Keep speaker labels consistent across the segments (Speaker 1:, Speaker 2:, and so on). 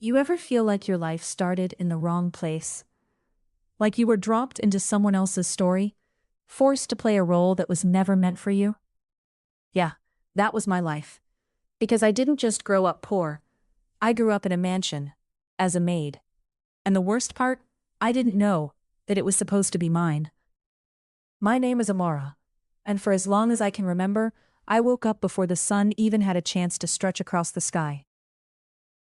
Speaker 1: You ever feel like your life started in the wrong place? Like you were dropped into someone else's story, forced to play a role that was never meant for you? Yeah, that was my life. Because I didn't just grow up poor, I grew up in a mansion, as a maid. And the worst part, I didn't know that it was supposed to be mine. My name is Amara, and for as long as I can remember, I woke up before the sun even had a chance to stretch across the sky.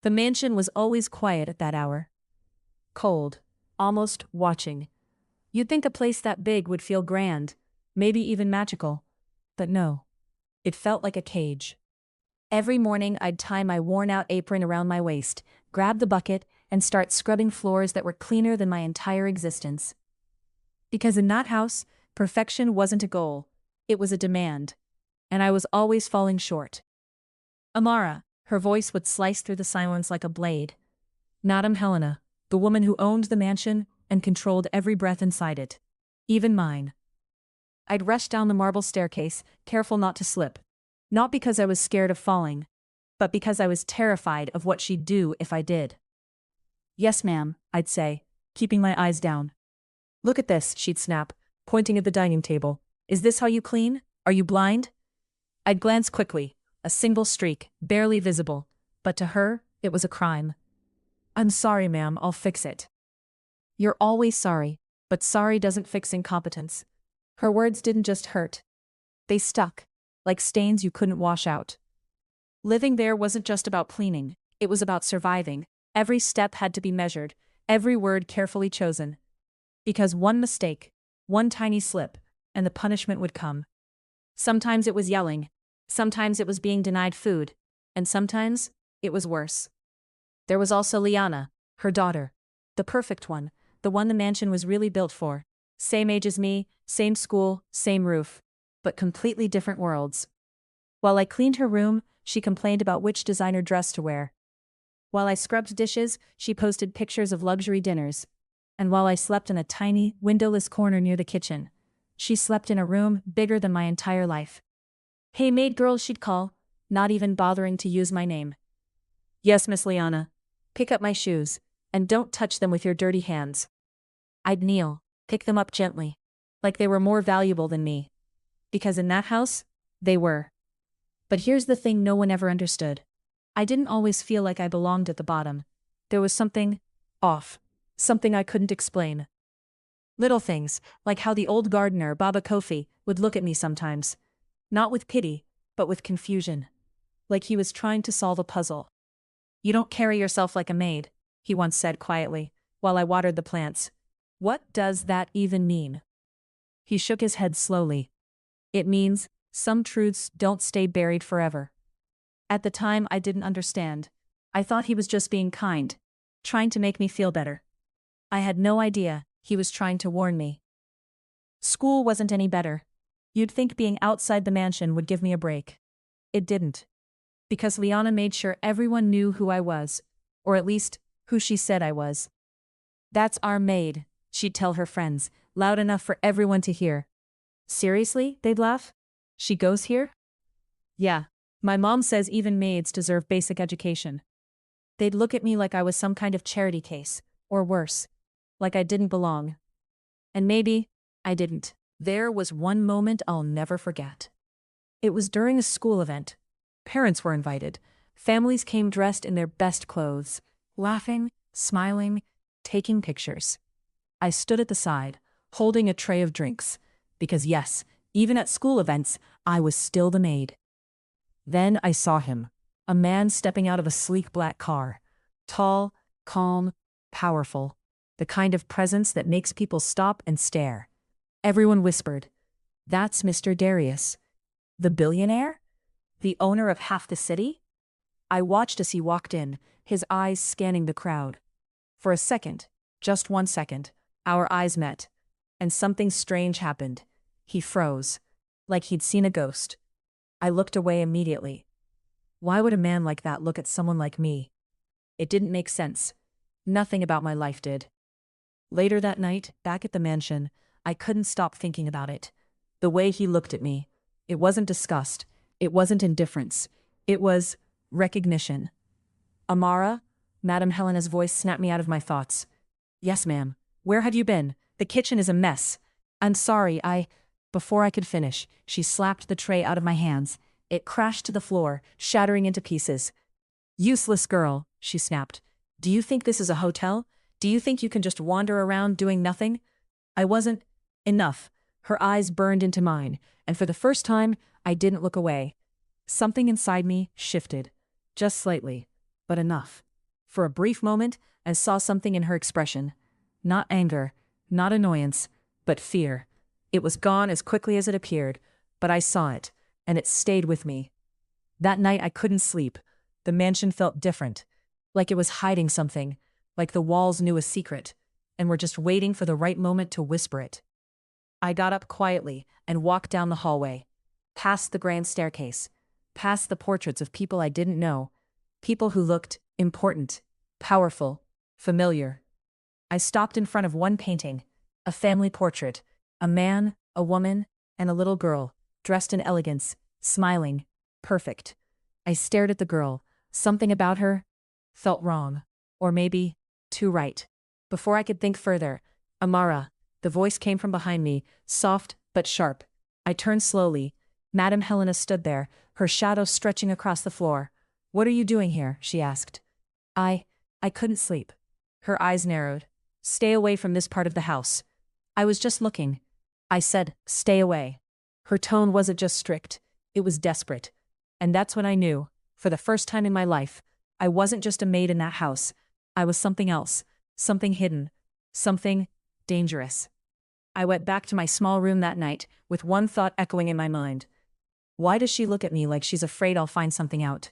Speaker 1: The mansion was always quiet at that hour. Cold, almost watching. You'd think a place that big would feel grand, maybe even magical. But no, it felt like a cage. Every morning I'd tie my worn-out apron around my waist, grab the bucket, and start scrubbing floors that were cleaner than my entire existence. Because in that house, perfection wasn't a goal, it was a demand. And I was always falling short. Amara, her voice would slice through the silence like a blade. Madam Helena, the woman who owned the mansion and controlled every breath inside it. Even mine. I'd rush down the marble staircase, careful not to slip. Not because I was scared of falling, but because I was terrified of what she'd do if I did. Yes, ma'am, I'd say, keeping my eyes down. Look at this, she'd snap, pointing at the dining table. Is this how you clean? Are you blind? I'd glance quickly, a single streak, barely visible, but to her, it was a crime. I'm sorry, ma'am, I'll fix it. You're always sorry, but sorry doesn't fix incompetence. Her words didn't just hurt. They stuck, like stains you couldn't wash out. Living there wasn't just about cleaning, it was about surviving. Every step had to be measured, every word carefully chosen. Because one mistake, one tiny slip, and the punishment would come. Sometimes it was yelling, sometimes it was being denied food, and sometimes it was worse. There was also Liana, her daughter. The perfect one, the one the mansion was really built for. Same age as me, same school, same roof, but completely different worlds. While I cleaned her room, she complained about which designer dress to wear. While I scrubbed dishes, she posted pictures of luxury dinners. And while I slept in a tiny, windowless corner near the kitchen, she slept in a room bigger than my entire life. Hey maid girl, she'd call, not even bothering to use my name. Yes, Miss Liana. Pick up my shoes, and don't touch them with your dirty hands. I'd kneel, pick them up gently, like they were more valuable than me. Because in that house, they were. But here's the thing no one ever understood. I didn't always feel like I belonged at the bottom. There was something off, something I couldn't explain. Little things, like how the old gardener, Baba Kofi, would look at me sometimes. Not with pity, but with confusion. Like he was trying to solve a puzzle. You don't carry yourself like a maid, he once said quietly, while I watered the plants. What does that even mean? He shook his head slowly. It means some truths don't stay buried forever. At the time, I didn't understand. I thought he was just being kind, trying to make me feel better. I had no idea he was trying to warn me. School wasn't any better. You'd think being outside the mansion would give me a break. It didn't. Because Liana made sure everyone knew who I was, or at least who she said I was. That's our maid, she'd tell her friends, loud enough for everyone to hear. Seriously? They'd laugh. She goes here? Yeah, my mom says even maids deserve basic education. They'd look at me like I was some kind of charity case, or worse, like I didn't belong. And maybe I didn't. There was one moment I'll never forget. It was during a school event. Parents were invited. Families came dressed in their best clothes, laughing, smiling, taking pictures. I stood at the side, holding a tray of drinks, because yes, even at school events, I was still the maid. Then I saw him, a man stepping out of a sleek black car. Tall, calm, powerful, the kind of presence that makes people stop and stare. Everyone whispered, "That's Mr. Darius. The billionaire? The owner of half the city?" I watched as he walked in, his eyes scanning the crowd. For a second, just 1 second, our eyes met, and something strange happened. He froze, like he'd seen a ghost. I looked away immediately. Why would a man like that look at someone like me? It didn't make sense. Nothing about my life did. Later that night, back at the mansion, I couldn't stop thinking about it. The way he looked at me. It wasn't disgust. It wasn't indifference. It was recognition. Amara, Madame Helena's voice snapped me out of my thoughts. Yes, ma'am. Where had you been? The kitchen is a mess. I'm sorry, Before I could finish, she slapped the tray out of my hands. It crashed to the floor, shattering into pieces. Useless girl, she snapped. Do you think this is a hotel? Do you think you can just wander around doing nothing? I wasn't. Enough. Her eyes burned into mine, and for the first time, I didn't look away. Something inside me shifted. Just slightly, but enough. For a brief moment, I saw something in her expression. Not anger, not annoyance, but fear. It was gone as quickly as it appeared, but I saw it, and it stayed with me. That night I couldn't sleep. The mansion felt different, like it was hiding something, like the walls knew a secret, and were just waiting for the right moment to whisper it. I got up quietly and walked down the hallway, past the grand staircase, past the portraits of people I didn't know, people who looked important, powerful, familiar. I stopped in front of one painting, a family portrait, a man, a woman, and a little girl, dressed in elegance, smiling, perfect. I stared at the girl. Something about her felt wrong, or maybe too right. Before I could think further, Amara, the voice came from behind me, soft but sharp. I turned slowly. Madame Helena stood there, her shadow stretching across the floor. What are you doing here? She asked. I couldn't sleep. Her eyes narrowed. Stay away from this part of the house. I was just looking. I said, stay away. Her tone wasn't just strict, it was desperate. And that's when I knew, for the first time in my life, I wasn't just a maid in that house. I was something else, something hidden, something dangerous. I went back to my small room that night, with one thought echoing in my mind. Why does she look at me like she's afraid I'll find something out?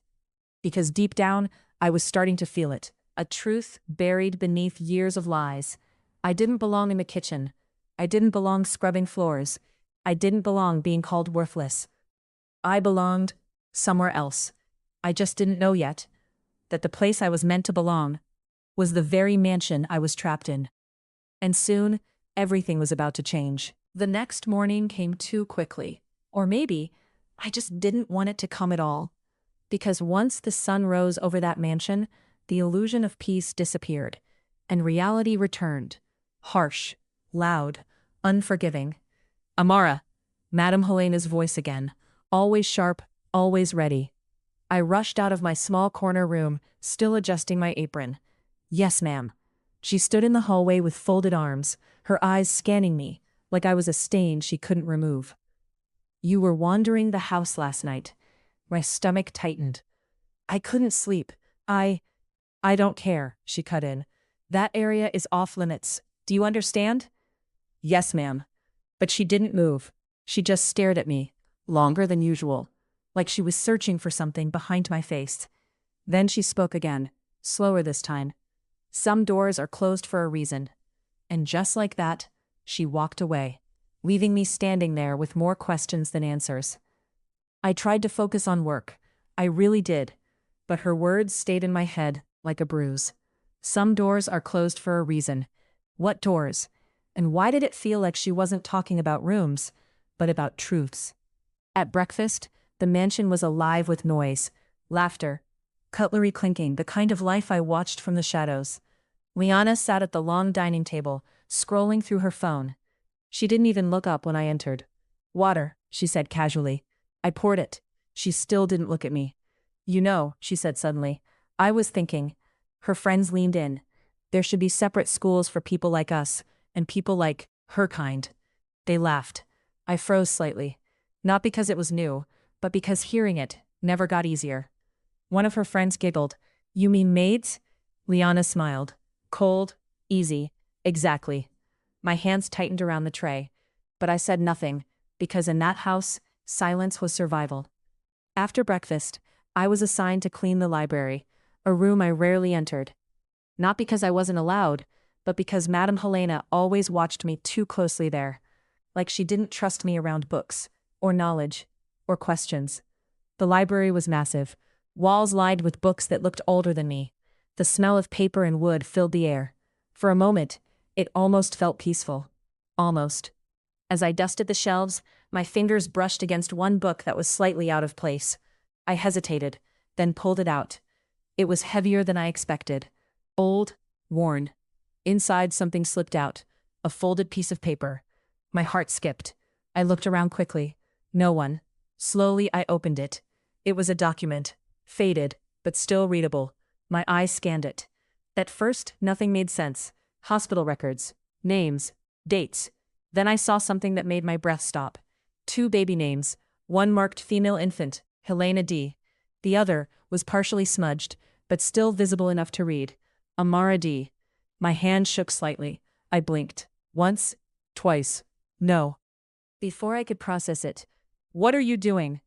Speaker 1: Because deep down, I was starting to feel it, a truth buried beneath years of lies. I didn't belong in the kitchen. I didn't belong scrubbing floors. I didn't belong being called worthless. I belonged somewhere else. I just didn't know yet that the place I was meant to belong was the very mansion I was trapped in. And soon, everything was about to change. The next morning came too quickly. Or maybe I just didn't want it to come at all. Because once the sun rose over that mansion, the illusion of peace disappeared, and reality returned. Harsh, loud, unforgiving. Amara, Madame Helena's voice again, always sharp, always ready. I rushed out of my small corner room, still adjusting my apron. Yes, ma'am. She stood in the hallway with folded arms, her eyes scanning me, like I was a stain she couldn't remove. You were wandering the house last night. My stomach tightened. I couldn't sleep. I don't care, she cut in. That area is off limits. Do you understand? Yes, ma'am. But she didn't move. She just stared at me, longer than usual, like she was searching for something behind my face. Then she spoke again, slower this time. Some doors are closed for a reason. And just like that, she walked away, leaving me standing there with more questions than answers. I tried to focus on work. I really did. But her words stayed in my head like a bruise. Some doors are closed for a reason. What doors? And why did it feel like she wasn't talking about rooms, but about truths? At breakfast, the mansion was alive with noise, laughter, cutlery clinking, the kind of life I watched from the shadows. Liana sat at the long dining table, scrolling through her phone. She didn't even look up when I entered. Water, she said casually. I poured it. She still didn't look at me. You know, she said suddenly, I was thinking. Her friends leaned in. There should be separate schools for people like us, and people like her kind. They laughed. I froze slightly. Not because it was new, but because hearing it never got easier. One of her friends giggled. You mean maids? Liana smiled. Cold, easy, exactly. My hands tightened around the tray, but I said nothing, because in that house, silence was survival. After breakfast, I was assigned to clean the library, a room I rarely entered. Not because I wasn't allowed, but because Madame Helena always watched me too closely there, like she didn't trust me around books, or knowledge, or questions. The library was massive, walls lined with books that looked older than me. The smell of paper and wood filled the air. For a moment, it almost felt peaceful. Almost. As I dusted the shelves, my fingers brushed against one book that was slightly out of place. I hesitated, then pulled it out. It was heavier than I expected. Old, worn. Inside, something slipped out. A folded piece of paper. My heart skipped. I looked around quickly. No one. Slowly, I opened it. It was a document. Faded, but still readable. My eyes scanned it. At first, nothing made sense. Hospital records. Names. Dates. Then I saw something that made my breath stop. 2 baby names. One marked female infant, Helena D. The other was partially smudged, but still visible enough to read. Amara D. My hand shook slightly. I blinked. Once. Twice. No. Before I could process it. What are you doing?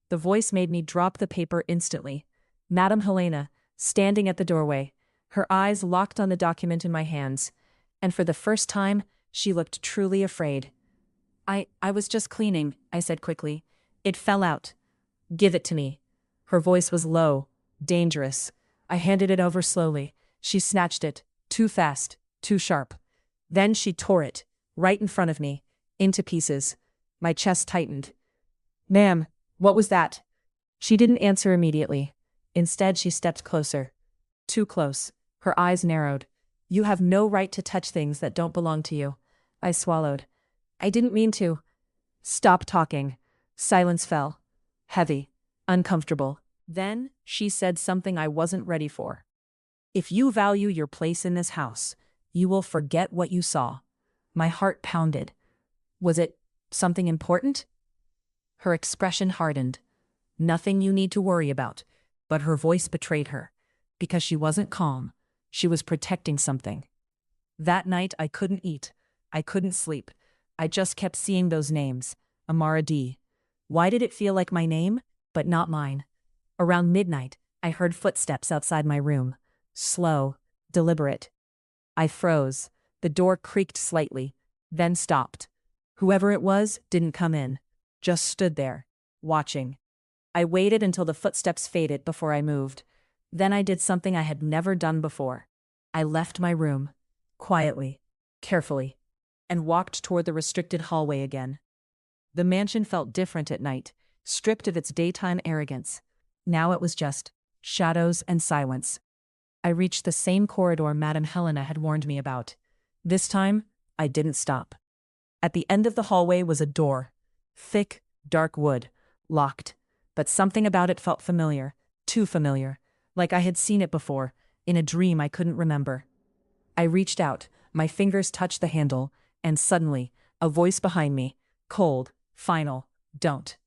Speaker 1: The voice made me drop the paper instantly. Madame Helena, standing at the doorway. Her eyes locked on the document in my hands. And for the first time, she looked truly afraid. I was just cleaning, I said quickly. It fell out. Give it to me. Her voice was low, dangerous. I handed it over slowly. She snatched it, too fast, too sharp. Then she tore it, right in front of me, into pieces. My chest tightened. Ma'am, what was that? She didn't answer immediately. Instead, she stepped closer. Too close. Her eyes narrowed. You have no right to touch things that don't belong to you. I swallowed. I didn't mean to. Stop talking. Silence fell. Heavy. Uncomfortable. Then, she said something I wasn't ready for. If you value your place in this house, you will forget what you saw. My heart pounded. Was it something important? Her expression hardened. Nothing you need to worry about. But her voice betrayed her. Because she wasn't calm. She was protecting something. That night, I couldn't eat. I couldn't sleep. I just kept seeing those names. Amara D. Why did it feel like my name, but not mine? Around midnight, I heard footsteps outside my room. Slow, deliberate. I froze. The door creaked slightly, then stopped. Whoever it was didn't come in. Just stood there, watching. I waited until the footsteps faded before I moved. Then I did something I had never done before. I left my room, quietly, carefully, and walked toward the restricted hallway again. The mansion felt different at night, stripped of its daytime arrogance. Now it was just shadows and silence. I reached the same corridor Madame Helena had warned me about. This time, I didn't stop. At the end of the hallway was a door. Thick, dark wood, locked. But something about it felt familiar, too familiar, like I had seen it before, in a dream I couldn't remember. I reached out, my fingers touched the handle, and suddenly, a voice behind me, cold, final, don't.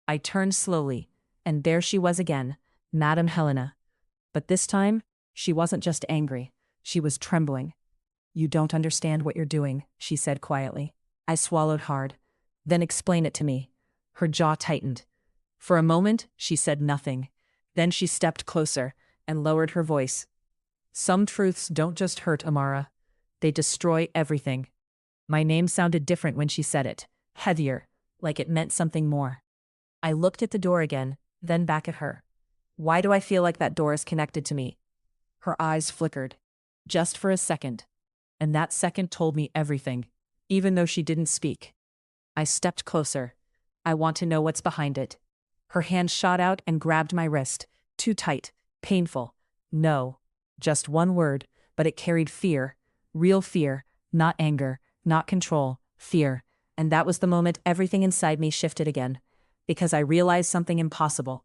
Speaker 1: I turned slowly, and there she was again, Madame Helena. But this time, she wasn't just angry, she was trembling. You don't understand what you're doing, she said quietly. I swallowed hard. Then explain it to me. Her jaw tightened. For a moment, she said nothing. Then she stepped closer and lowered her voice. Some truths don't just hurt, Amara. They destroy everything. My name sounded different when she said it, heavier, like it meant something more. I looked at the door again, then back at her. Why do I feel like that door is connected to me? Her eyes flickered. Just for a second. And that second told me everything, even though she didn't speak. I stepped closer. I want to know what's behind it. Her hand shot out and grabbed my wrist. Too tight. Painful. No. Just one word, but it carried fear. Real fear. Not anger. Not control. Fear. And that was the moment everything inside me shifted again. Because I realized something impossible.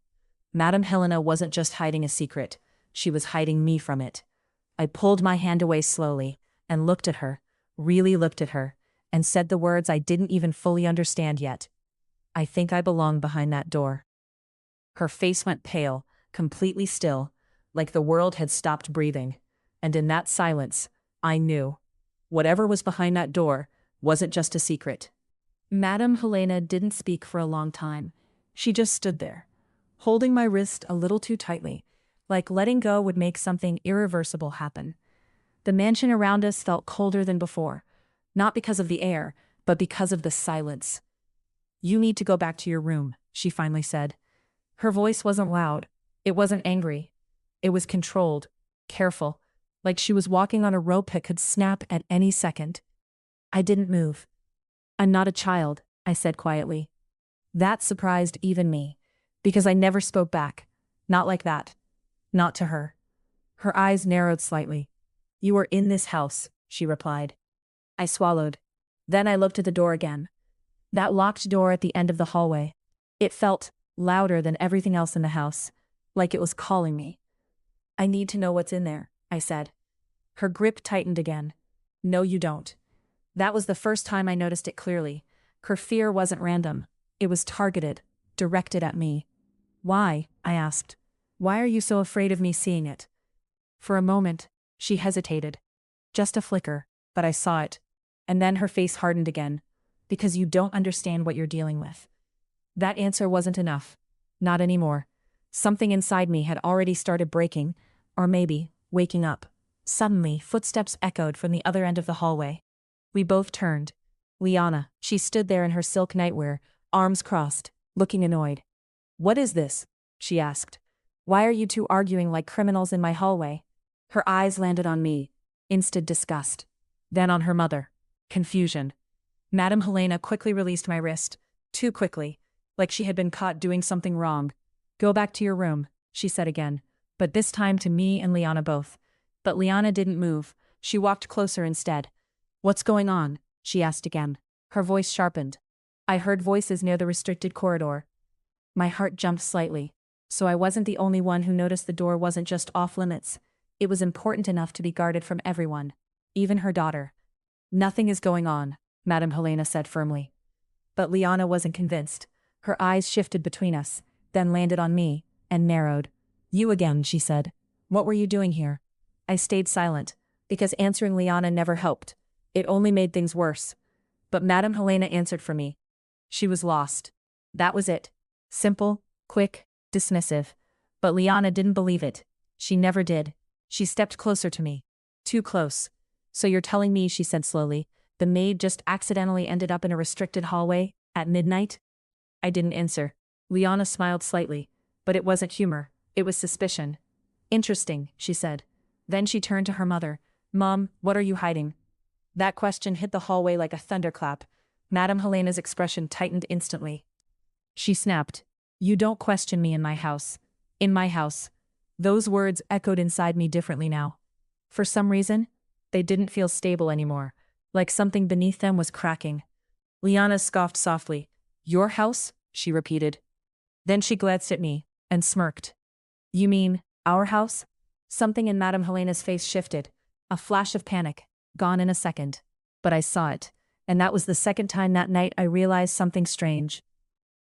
Speaker 1: Madame Helena wasn't just hiding a secret. She was hiding me from it. I pulled my hand away slowly and looked at her, really looked at her, and said the words I didn't even fully understand yet. I think I belong behind that door. Her face went pale, completely still, like the world had stopped breathing. And in that silence, I knew. Whatever was behind that door wasn't just a secret. Madame Helena didn't speak for a long time. She just stood there, holding my wrist a little too tightly, like letting go would make something irreversible happen. The mansion around us felt colder than before, not because of the air, but because of the silence. You need to go back to your room, she finally said. Her voice wasn't loud. It wasn't angry. It was controlled, careful, like she was walking on a rope that could snap at any second. I didn't move. I'm not a child, I said quietly. That surprised even me, because I never spoke back. Not like that. Not to her. Her eyes narrowed slightly. You were in this house, she replied. I swallowed. Then I looked at the door again. That locked door at the end of the hallway. It felt louder than everything else in the house, like it was calling me. I need to know what's in there, I said. Her grip tightened again. No, you don't. That was the first time I noticed it clearly. Her fear wasn't random. It was targeted, directed at me. Why? I asked. Why are you so afraid of me seeing it? For a moment, she hesitated. Just a flicker, but I saw it. And then her face hardened again. Because you don't understand what you're dealing with. That answer wasn't enough. Not anymore. Something inside me had already started breaking, or maybe waking up. Suddenly, footsteps echoed from the other end of the hallway. We both turned. Liana, she stood there in her silk nightwear, arms crossed, looking annoyed. What is this? She asked. Why are you two arguing like criminals in my hallway? Her eyes landed on me. Instant disgust. Then on her mother. Confusion. Madame Helena quickly released my wrist. Too quickly. Like she had been caught doing something wrong. Go back to your room, she said again. But this time to me and Liana both. But Liana didn't move. She walked closer instead. What's going on? She asked again. Her voice sharpened. I heard voices near the restricted corridor. My heart jumped slightly. So I wasn't the only one who noticed the door wasn't just off limits. It was important enough to be guarded from everyone. Even her daughter. Nothing is going on, Madame Helena said firmly. But Liana wasn't convinced. Her eyes shifted between us, then landed on me, and narrowed. You again, she said. What were you doing here? I stayed silent, because answering Liana never helped. It only made things worse. But Madame Helena answered for me. She was lost. That was it. Simple, quick, dismissive. But Liana didn't believe it. She never did. She stepped closer to me. Too close. So you're telling me, she said slowly, the maid just accidentally ended up in a restricted hallway, at midnight? I didn't answer. Liana smiled slightly. But it wasn't humor. It was suspicion. Interesting, she said. Then she turned to her mother. Mom, what are you hiding? That question hit the hallway like a thunderclap. Madame Helena's expression tightened instantly. She snapped. You don't question me in my house. In my house. Those words echoed inside me differently now. For some reason, they didn't feel stable anymore, like something beneath them was cracking. Liana scoffed softly. Your house? She repeated. Then she glanced at me, and smirked. You mean, our house? Something in Madame Helena's face shifted. A flash of panic, gone in a second. But I saw it, and that was the second time that night I realized something strange.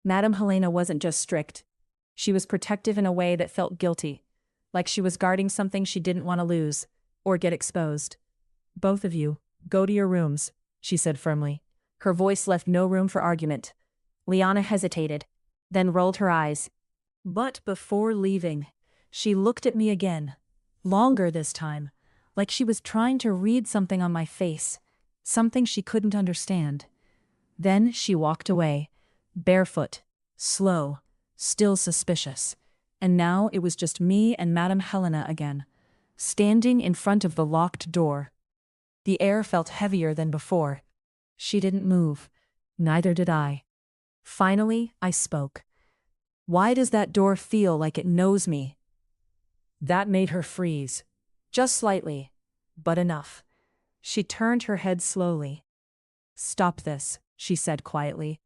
Speaker 1: Madame Helena wasn't just strict. She was protective in a way that felt guilty, like she was guarding something she didn't want to lose, or get exposed. Both of you, go to your rooms, she said firmly. Her voice left no room for argument. Liana hesitated, then rolled her eyes. But before leaving, she looked at me again, longer this time, like she was trying to read something on my face, something she couldn't understand. Then she walked away, barefoot, slow, still suspicious. And now it was just me and Madame Helena again, standing in front of the locked door. The air felt heavier than before. She didn't move. Neither did I. Finally, I spoke. Why does that door feel like it knows me? That made her freeze. Just slightly, but enough. She turned her head slowly. Stop this, she said quietly.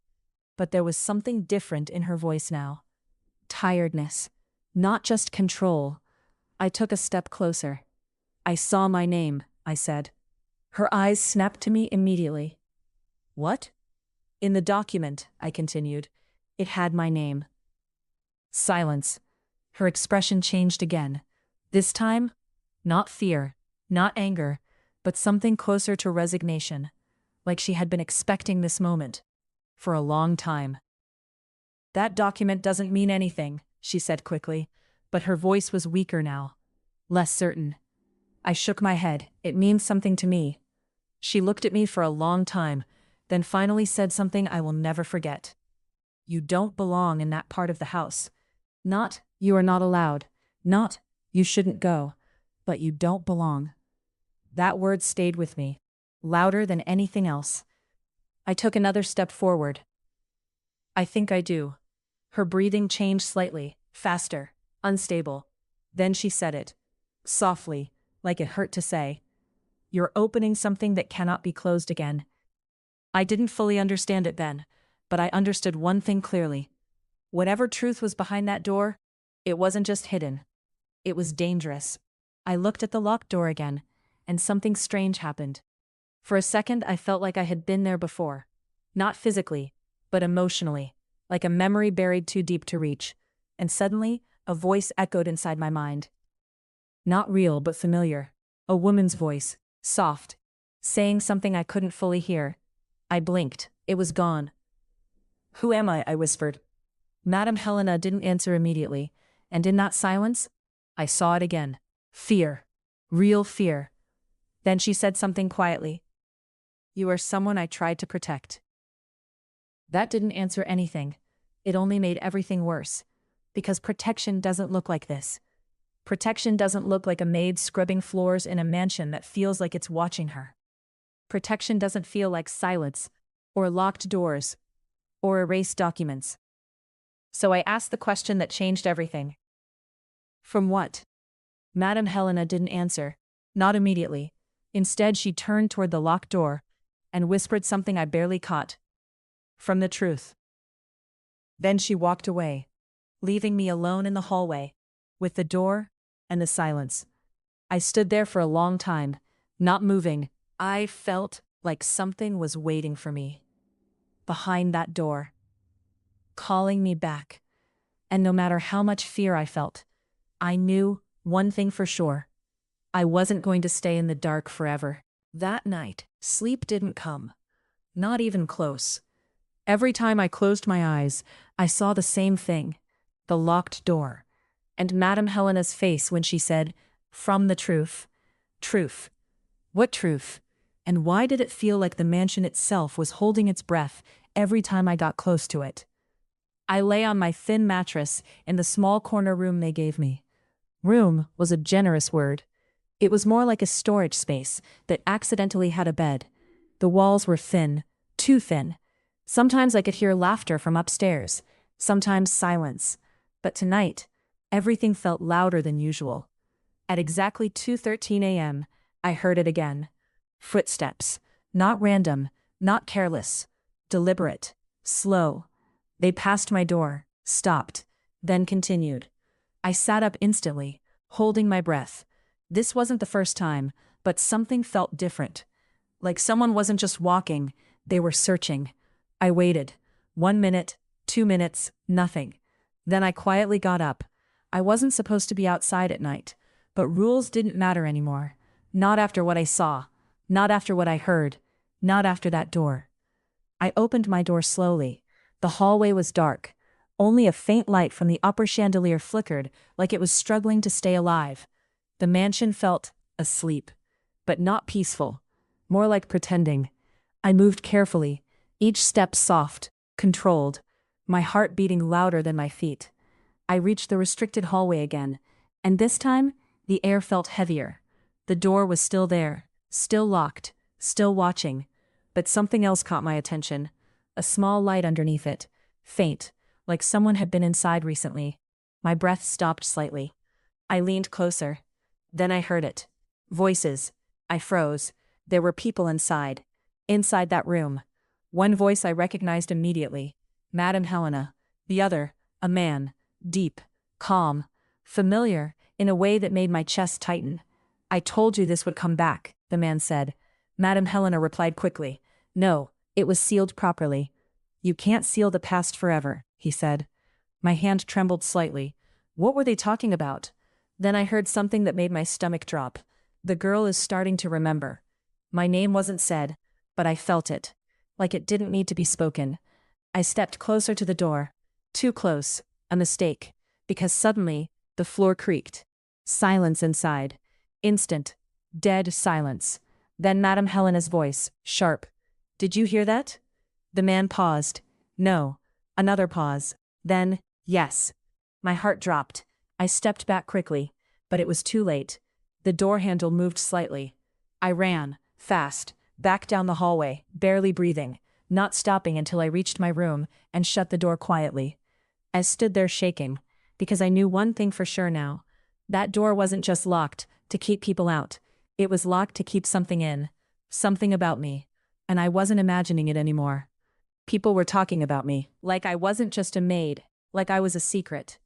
Speaker 1: But there was something different in her voice now. Tiredness, not just control. I took a step closer. I saw my name, I said. Her eyes snapped to me immediately. What? In the document, I continued. It had my name. Silence. Her expression changed again. This time, not fear, not anger, but something closer to resignation, like she had been expecting this moment for a long time. That document doesn't mean anything, she said quickly, but her voice was weaker now, less certain. I shook my head. It means something to me. She looked at me for a long time, then finally said something I will never forget. You don't belong in that part of the house. Not, you are not allowed. Not, you shouldn't go. But you don't belong. That word stayed with me, louder than anything else. I took another step forward. I think I do. Her breathing changed slightly, faster, unstable. Then she said it, softly, like it hurt to say. You're opening something that cannot be closed again. I didn't fully understand it then, but I understood one thing clearly. Whatever truth was behind that door, it wasn't just hidden. It was dangerous. I looked at the locked door again, and something strange happened. For a second, I felt like I had been there before. Not physically, but emotionally, like a memory buried too deep to reach. And suddenly, a voice echoed inside my mind. Not real, but familiar. A woman's voice, soft, saying something I couldn't fully hear. I blinked. It was gone. "Who am I?" I whispered. Madame Helena didn't answer immediately, and in that silence, I saw it again. Fear. Real fear. Then she said something quietly. "You are someone I tried to protect." That didn't answer anything. It only made everything worse. Because protection doesn't look like this. Protection doesn't look like a maid scrubbing floors in a mansion that feels like it's watching her. Protection doesn't feel like silence, or locked doors, or erased documents. So I asked the question that changed everything. "From what?" Madame Helena didn't answer. Not immediately. Instead, she turned toward the locked door and whispered something I barely caught. "From the truth." Then she walked away, leaving me alone in the hallway, with the door and the silence. I stood there for a long time, not moving. I felt like something was waiting for me. Behind that door. Calling me back. And no matter how much fear I felt, I knew one thing for sure. I wasn't going to stay in the dark forever. That night, sleep didn't come. Not even close. Every time I closed my eyes, I saw the same thing. The locked door. And Madame Helena's face when she said, "From the truth." Truth. What truth? And why did it feel like the mansion itself was holding its breath every time I got close to it? I lay on my thin mattress in the small corner room they gave me. Room was a generous word. It was more like a storage space that accidentally had a bed. The walls were thin, too thin. Sometimes I could hear laughter from upstairs, sometimes silence. But tonight, everything felt louder than usual. At exactly 2:13 a.m., I heard it again. Footsteps. Not random, not careless. Deliberate. Slow. They passed my door, stopped, then continued. I sat up instantly, holding my breath. This wasn't the first time, but something felt different. Like someone wasn't just walking, they were searching. I waited. 1 minute, 2 minutes, nothing. Then I quietly got up. I wasn't supposed to be outside at night, but rules didn't matter anymore. Not after what I saw. Not after what I heard. Not after that door. I opened my door slowly. The hallway was dark. Only a faint light from the upper chandelier flickered, like it was struggling to stay alive. The mansion felt asleep, but not peaceful. More like pretending. I moved carefully, each step soft, controlled, my heart beating louder than my feet. I reached the restricted hallway again, and this time, the air felt heavier. The door was still there, still locked, still watching, but something else caught my attention. A small light underneath it, faint, like someone had been inside recently. My breath stopped slightly. I leaned closer. Then I heard it. Voices. I froze. There were people inside. Inside that room. One voice I recognized immediately. Madame Helena. The other, a man. Deep. Calm. Familiar, in a way that made my chest tighten. "I told you this would come back," the man said. Madame Helena replied quickly. "No, it was sealed properly." "You can't seal the past forever," he said. My hand trembled slightly. What were they talking about? Then I heard something that made my stomach drop. "The girl is starting to remember." My name wasn't said, but I felt it. Like it didn't need to be spoken. I stepped closer to the door. Too close. A mistake. Because suddenly, the floor creaked. Silence inside. Instant. Dead silence. Then Madame Helena's voice, sharp. "Did you hear that?" The man paused. "No." Another pause. Then, "Yes." My heart dropped. I stepped back quickly, but it was too late. The door handle moved slightly. I ran, fast, back down the hallway, barely breathing, not stopping until I reached my room and shut the door quietly. I stood there shaking, because I knew one thing for sure now. That door wasn't just locked to keep people out. It was locked to keep something in. Something about me. And I wasn't imagining it anymore. People were talking about me, like I wasn't just a maid, like I was a secret.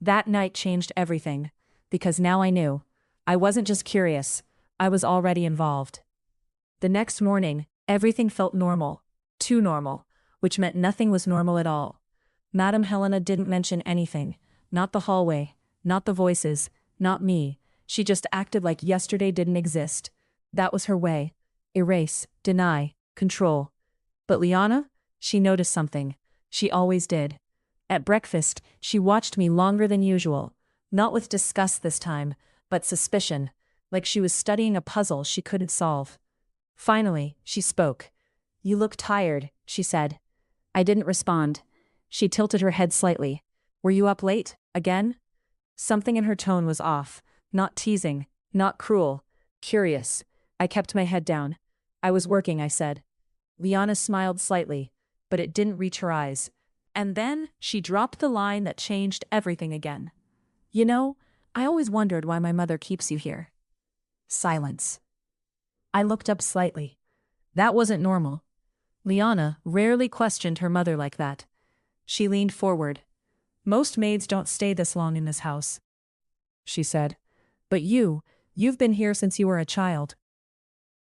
Speaker 1: That night changed everything, because now I knew. I wasn't just curious, I was already involved. The next morning, everything felt normal. Too normal, which meant nothing was normal at all. Madame Helena didn't mention anything. Not the hallway, not the voices, not me. She just acted like yesterday didn't exist. That was her way. Erase, deny, control. But Liana? She noticed something. She always did. At breakfast, she watched me longer than usual. Not with disgust this time, but suspicion. Like she was studying a puzzle she couldn't solve. Finally, she spoke. "You look tired," she said. I didn't respond. She tilted her head slightly. "Were you up late? Again?" Something in her tone was off. Not teasing. Not cruel. Curious. I kept my head down. "I was working," I said. Liana smiled slightly, but it didn't reach her eyes. And then she dropped the line that changed everything again. "You know, I always wondered why my mother keeps you here." Silence. I looked up slightly. That wasn't normal. Liana rarely questioned her mother like that. She leaned forward. "Most maids don't stay this long in this house," she said. "But you've been here since you were a child."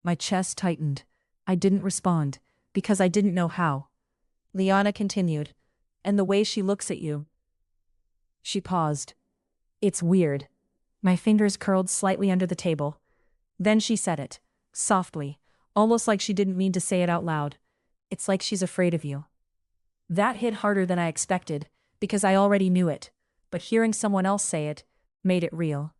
Speaker 1: My chest tightened. I didn't respond, because I didn't know how. Liana continued. "And the way she looks at you." She paused. "It's weird." My fingers curled slightly under the table. Then she said it, softly, almost like she didn't mean to say it out loud. "It's like she's afraid of you." That hit harder than I expected, because I already knew it, but hearing someone else say it made it real.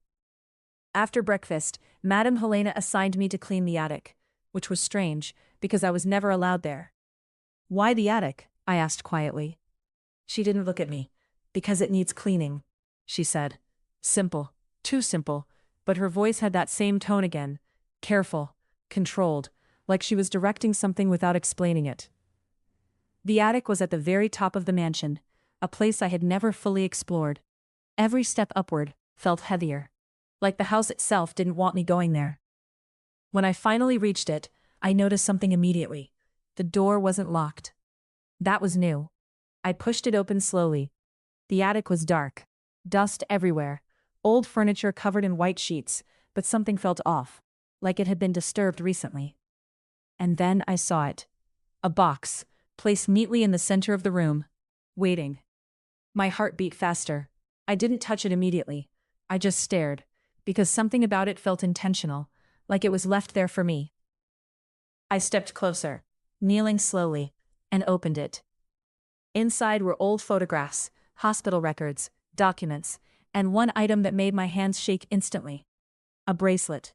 Speaker 1: After breakfast, Madame Helena assigned me to clean the attic, which was strange, because I was never allowed there. "Why the attic?" I asked quietly. She didn't look at me. "Because it needs cleaning," she said. Simple. Too simple. But her voice had that same tone again. Careful. Controlled. Like she was directing something without explaining it. The attic was at the very top of the mansion, a place I had never fully explored. Every step upward felt heavier. Like the house itself didn't want me going there. When I finally reached it, I noticed something immediately. The door wasn't locked. That was new. I pushed it open slowly. The attic was dark. Dust everywhere. Old furniture covered in white sheets, but something felt off, like it had been disturbed recently. And then I saw it. A box, placed neatly in the center of the room, waiting. My heart beat faster. I didn't touch it immediately. I just stared, because something about it felt intentional, like it was left there for me. I stepped closer, kneeling slowly, and opened it. Inside were old photographs, hospital records, documents, and one item that made my hands shake instantly. A bracelet.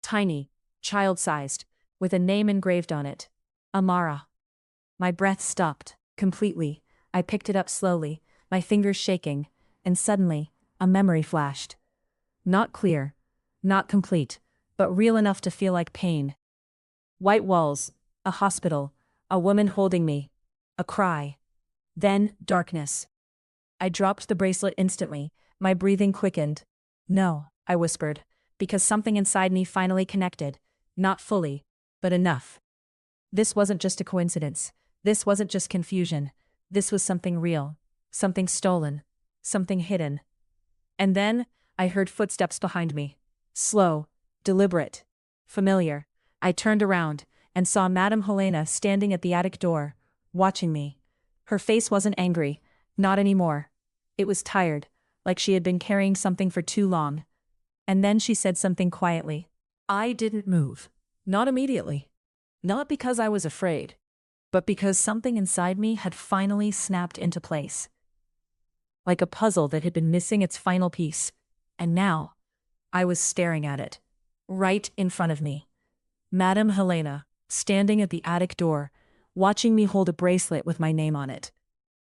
Speaker 1: Tiny, child-sized, with a name engraved on it. Amara. My breath stopped, completely. I picked it up slowly, my fingers shaking, and suddenly, a memory flashed. Not clear, not complete, but real enough to feel like pain. White walls, a hospital, a woman holding me, a cry. Then, darkness. I dropped the bracelet instantly, my breathing quickened. "No," I whispered, because something inside me finally connected. Not fully, but enough. This wasn't just a coincidence. This wasn't just confusion. This was something real. Something stolen. Something hidden. And then, I heard footsteps behind me. Slow, deliberate, familiar. I turned around, and saw Madame Helena standing at the attic door, watching me. Her face wasn't angry. Not anymore. It was tired, like she had been carrying something for too long. And then she said something quietly. I didn't move. Not immediately. Not because I was afraid, but because something inside me had finally snapped into place. Like a puzzle that had been missing its final piece. And now, I was staring at it. Right in front of me. Madame Helena, standing at the attic door, watching me hold a bracelet with my name on it.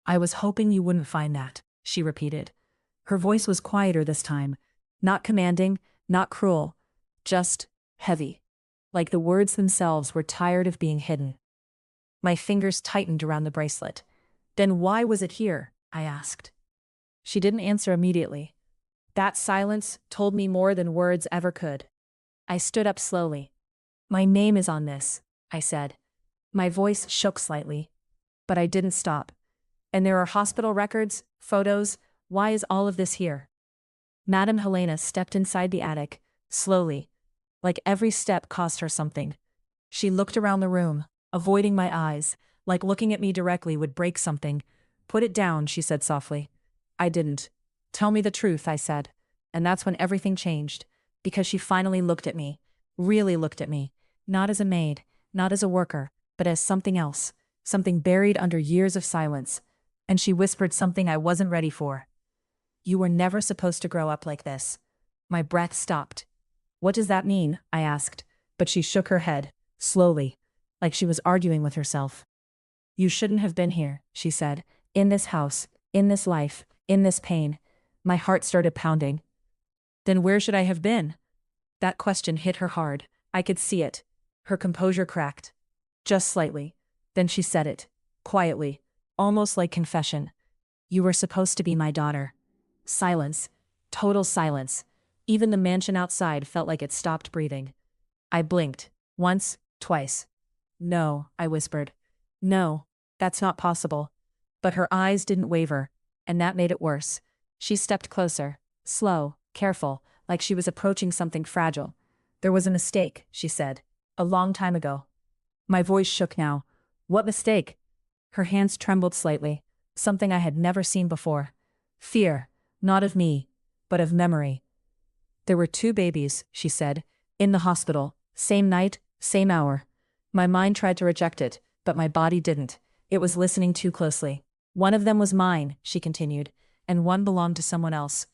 Speaker 1: "I was hoping you wouldn't find that," she repeated. Her voice was quieter this time. Not commanding, not cruel. Just heavy. Like the words themselves were tired of being hidden. My fingers tightened around the bracelet. "Then why was it here?" I asked. She didn't answer immediately. That silence told me more than words ever could. I stood up slowly. My name is on this, I said. My voice shook slightly. But I didn't stop. And there are hospital records, photos. Why is all of this here? Madame Helena stepped inside the attic, slowly. Like every step cost her something. She looked around the room, avoiding my eyes, like looking at me directly would break something. Put it down, she said softly. I didn't. Tell me the truth, I said. And that's when everything changed. Because she finally looked at me. Really looked at me. Not as a maid, not as a worker, but as something else. Something buried under years of silence. And she whispered something I wasn't ready for. You were never supposed to grow up like this. My breath stopped. What does that mean? I asked, but she shook her head, slowly, like she was arguing with herself. You shouldn't have been here, she said, in this house, in this life, in this pain. My heart started pounding. Then where should I have been? That question hit her hard. I could see it. Her composure cracked. Just slightly. Then she said it, quietly, almost like confession. You were supposed to be my daughter. Silence. Total silence. Even the mansion outside felt like it stopped breathing. I blinked. Once, twice. No, I whispered. No, that's not possible. But her eyes didn't waver, and that made it worse. She stepped closer, slow, careful, like she was approaching something fragile. There was a mistake, she said. A long time ago. My voice shook now. What mistake? Her hands trembled slightly. Something I had never seen before. Fear. Not of me, but of memory. There were 2 babies, she said, in the hospital, same night, same hour. My mind tried to reject it, but my body didn't. It was listening too closely. One of them was mine, she continued, and one belonged to someone else.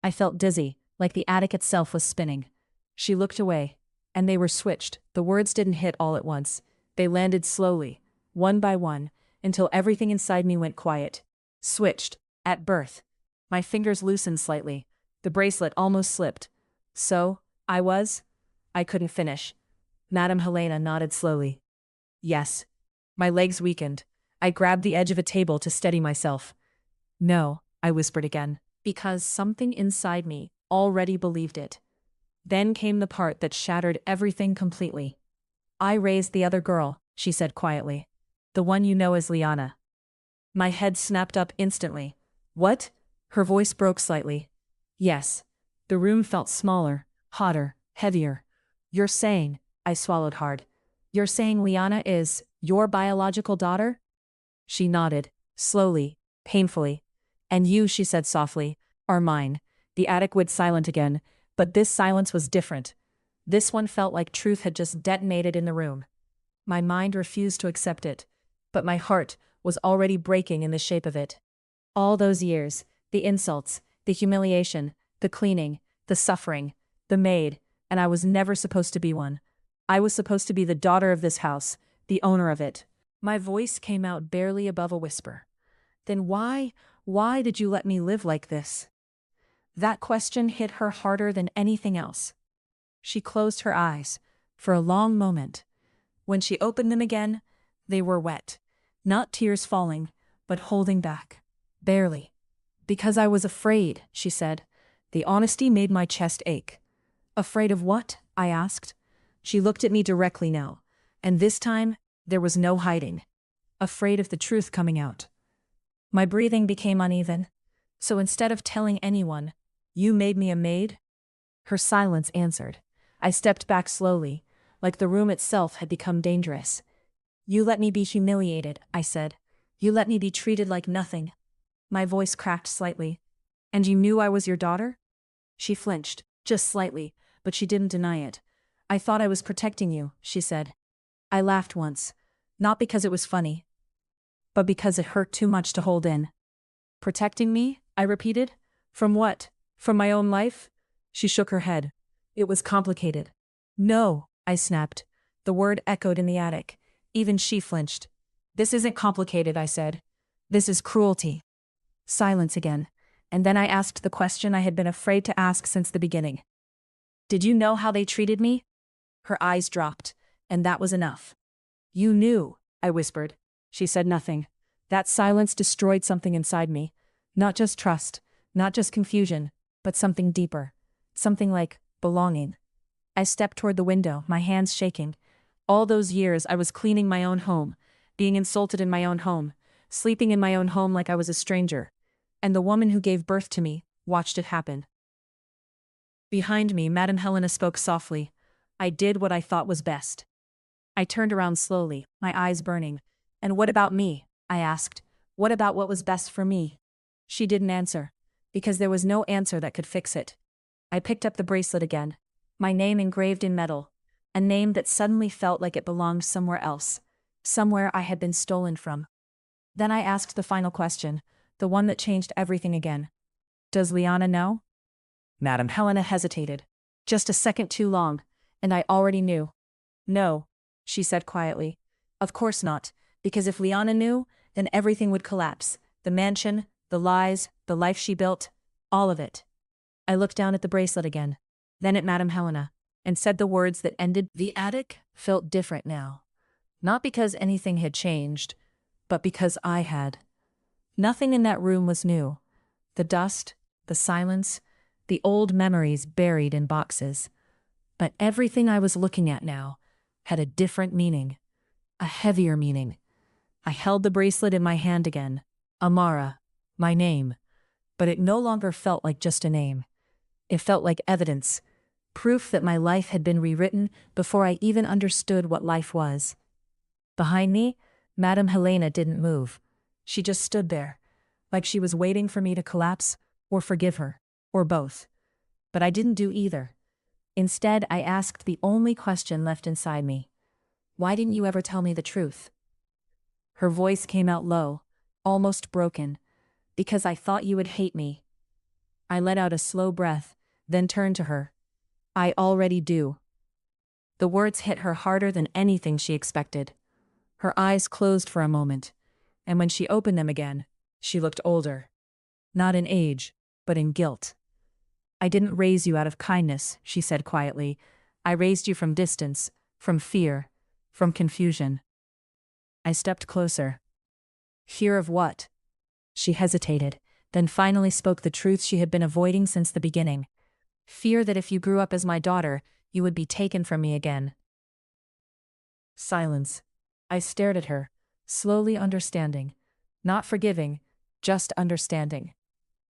Speaker 1: I felt dizzy, like the attic itself was spinning. She looked away, and they were switched. The words didn't hit all at once. They landed slowly, one by one, until everything inside me went quiet. Switched. At birth. My fingers loosened slightly. The bracelet almost slipped. So, I couldn't finish. Madame Helena nodded slowly. Yes. My legs weakened. I grabbed the edge of a table to steady myself. No, I whispered again, because something inside me already believed it. Then came the part that shattered everything completely. I raised the other girl, she said quietly. The one you know as Liana. My head snapped up instantly. What? Her voice broke slightly. Yes. The room felt smaller, hotter, heavier. You're saying, I swallowed hard. You're saying Liana is your biological daughter? She nodded, slowly, painfully. And you, she said softly, are mine. The attic went silent again, but this silence was different. This one felt like truth had just detonated in the room. My mind refused to accept it, but my heart was already breaking in the shape of it. All those years, the insults, the humiliation, the cleaning, the suffering, the maid, and I was never supposed to be one. I was supposed to be the daughter of this house, the owner of it. My voice came out barely above a whisper. Then why did you let me live like this? That question hit her harder than anything else. She closed her eyes for a long moment. When she opened them again, they were wet. Not tears falling, but holding back. Barely. Because I was afraid, she said. The honesty made my chest ache. Afraid of what? I asked. She looked at me directly now, and this time, there was no hiding. Afraid of the truth coming out. My breathing became uneven. So instead of telling anyone, you made me a maid? Her silence answered. I stepped back slowly, like the room itself had become dangerous. You let me be humiliated, I said. You let me be treated like nothing. My voice cracked slightly. And you knew I was your daughter? She flinched, just slightly, but she didn't deny it. I thought I was protecting you, she said. I laughed once, not because it was funny, but because it hurt too much to hold in. Protecting me? I repeated. From what? From my own life? She shook her head. It was complicated. No, I snapped. The word echoed in the attic. Even she flinched. This isn't complicated, I said. This is cruelty. Silence again. And then I asked the question I had been afraid to ask since the beginning. Did you know how they treated me? Her eyes dropped, and that was enough. You knew, I whispered. She said nothing. That silence destroyed something inside me. Not just trust, not just confusion, but something deeper. Something like belonging. I stepped toward the window, my hands shaking. All those years I was cleaning my own home, being insulted in my own home, sleeping in my own home like I was a stranger. And the woman who gave birth to me watched it happen. Behind me, Madame Helena spoke softly. I did what I thought was best. I turned around slowly, my eyes burning. And what about me? I asked. What about what was best for me? She didn't answer, because there was no answer that could fix it. I picked up the bracelet again, my name engraved in metal, a name that suddenly felt like it belonged somewhere else, somewhere I had been stolen from. Then I asked the final question, the one that changed everything again. Does Liana know? Madame Helena hesitated. Just a second too long, and I already knew. No, she said quietly. Of course not, because if Liana knew, then everything would collapse. The mansion, the lies, the life she built, all of it. I looked down at the bracelet again, then at Madame Helena, and said the words that ended. The attic felt different now. Not because anything had changed, but because I had. Nothing in that room was new. The dust, the silence, the old memories buried in boxes. But everything I was looking at now had a different meaning, a heavier meaning. I held the bracelet in my hand again. Amara, my name. But it no longer felt like just a name. It felt like evidence, proof that my life had been rewritten before I even understood what life was. Behind me, Madame Helena didn't move. She just stood there, like she was waiting for me to collapse or forgive her, or both. But I didn't do either. Instead, I asked the only question left inside me. Why didn't you ever tell me the truth? Her voice came out low, almost broken. Because I thought you would hate me. I let out a slow breath, then turned to her. I already do. The words hit her harder than anything she expected. Her eyes closed for a moment, and when she opened them again, she looked older. Not in age, but in guilt. I didn't raise you out of kindness, she said quietly. I raised you from distance, from fear, from confusion. I stepped closer. Fear of what? She hesitated, then finally spoke the truth she had been avoiding since the beginning. Fear that if you grew up as my daughter, you would be taken from me again. Silence. I stared at her, slowly understanding. Not forgiving, just understanding.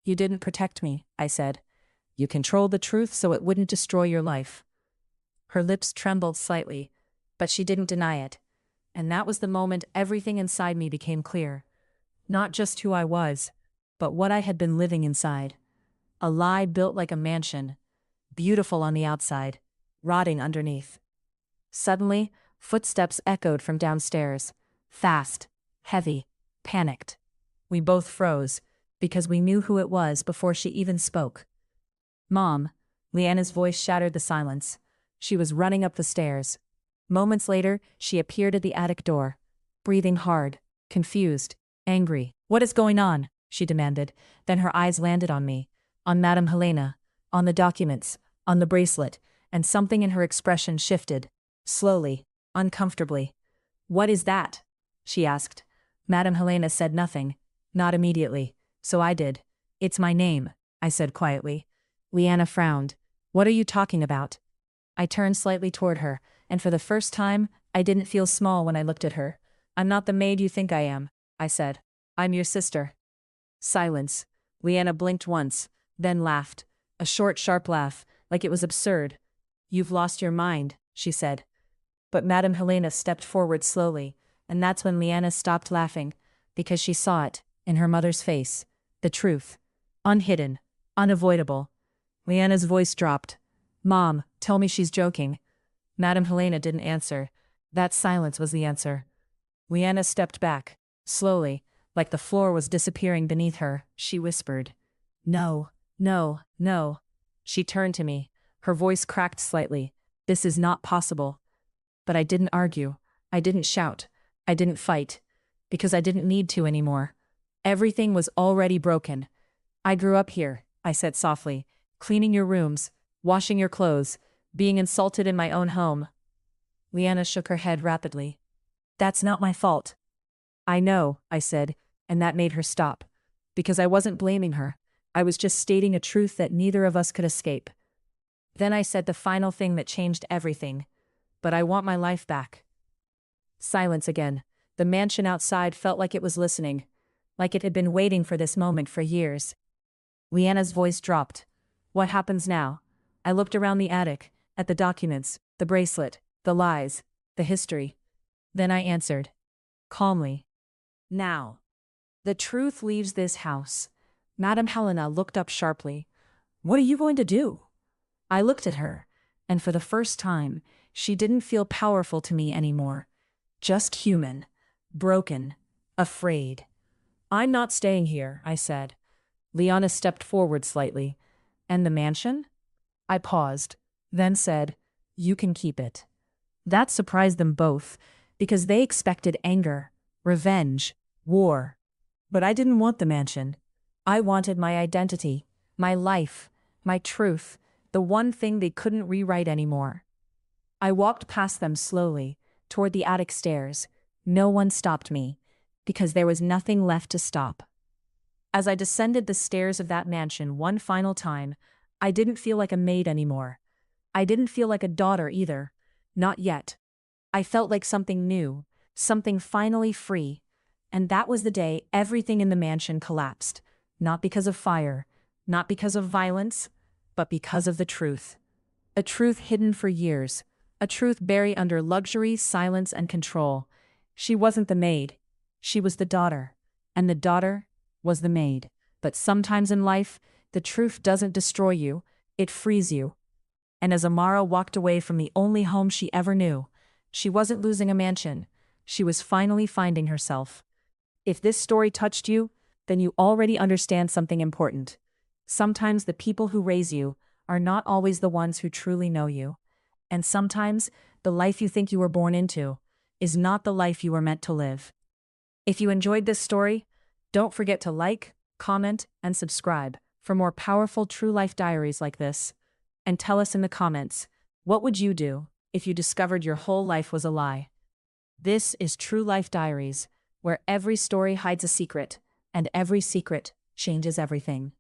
Speaker 1: You didn't protect me, I said. You controlled the truth so it wouldn't destroy your life. Her lips trembled slightly, but she didn't deny it. And that was the moment everything inside me became clear. Not just who I was, but what I had been living inside. A lie built like a mansion, beautiful on the outside, rotting underneath. Suddenly, footsteps echoed from downstairs. Fast, heavy, panicked. We both froze, because we knew who it was before she even spoke. Mom, Leanna's voice shattered the silence. She was running up the stairs. Moments later, she appeared at the attic door, breathing hard, confused, angry. What is going on? She demanded. Then her eyes landed on me, on Madame Helena, on the documents, on the bracelet, and something in her expression shifted. Slowly, uncomfortably. What is that? She asked. Madame Helena said nothing. Not immediately. So I did. It's my name, I said quietly. Leanna frowned. What are you talking about? I turned slightly toward her, and for the first time, I didn't feel small when I looked at her. I'm not the maid you think I am, I said. I'm your sister. Silence. Leanna blinked once, then laughed. A short, sharp laugh, like it was absurd. You've lost your mind, she said. But Madame Helena stepped forward slowly, and that's when Leanna stopped laughing, because she saw it, in her mother's face. The truth. Unhidden. Unavoidable. Leanna's voice dropped. Mom, tell me she's joking. Madame Helena didn't answer. That silence was the answer. Leanna stepped back, slowly, like the floor was disappearing beneath her. She whispered, No, no, no. She turned to me. Her voice cracked slightly. This is not possible. But I didn't argue. I didn't shout. I didn't fight. Because I didn't need to anymore. Everything was already broken. I grew up here, I said softly, cleaning your rooms, washing your clothes, being insulted in my own home. Leanna shook her head rapidly. That's not my fault. I know, I said, and that made her stop. Because I wasn't blaming her. I was just stating a truth that neither of us could escape. Then I said the final thing that changed everything. But I want my life back. Silence again. The mansion outside felt like it was listening, like it had been waiting for this moment for years. Leanna's voice dropped. What happens now? I looked around the attic, at the documents, the bracelet, the lies, the history. Then I answered. Calmly. Now. The truth leaves this house. Madame Helena looked up sharply. What are you going to do? I looked at her, and for the first time, she didn't feel powerful to me anymore. Just human. Broken. Afraid. I'm not staying here, I said. Liana stepped forward slightly. And the mansion? I paused, then said, You can keep it. That surprised them both, because they expected anger, revenge, war. But I didn't want the mansion. I wanted my identity, my life, my truth, the one thing they couldn't rewrite anymore. I walked past them slowly, toward the attic stairs. No one stopped me, because there was nothing left to stop. As I descended the stairs of that mansion one final time, I didn't feel like a maid anymore. I didn't feel like a daughter either. Not yet. I felt like something new, something finally free. And that was the day everything in the mansion collapsed. Not because of fire, not because of violence, but because of the truth. A truth hidden for years. A truth buried under luxury, silence, and control. She wasn't the maid. She was the daughter. And the daughter was the maid. But sometimes in life, the truth doesn't destroy you, it frees you. And as Amara walked away from the only home she ever knew, she wasn't losing a mansion. She was finally finding herself. If this story touched you, then you already understand something important. Sometimes the people who raise you are not always the ones who truly know you. And sometimes the life you think you were born into is not the life you were meant to live. If you enjoyed this story, don't forget to like, comment, and subscribe for more powerful true life diaries like this. And tell us in the comments, what would you do if you discovered your whole life was a lie? This is True Life Diaries, where every story hides a secret, and every secret changes everything.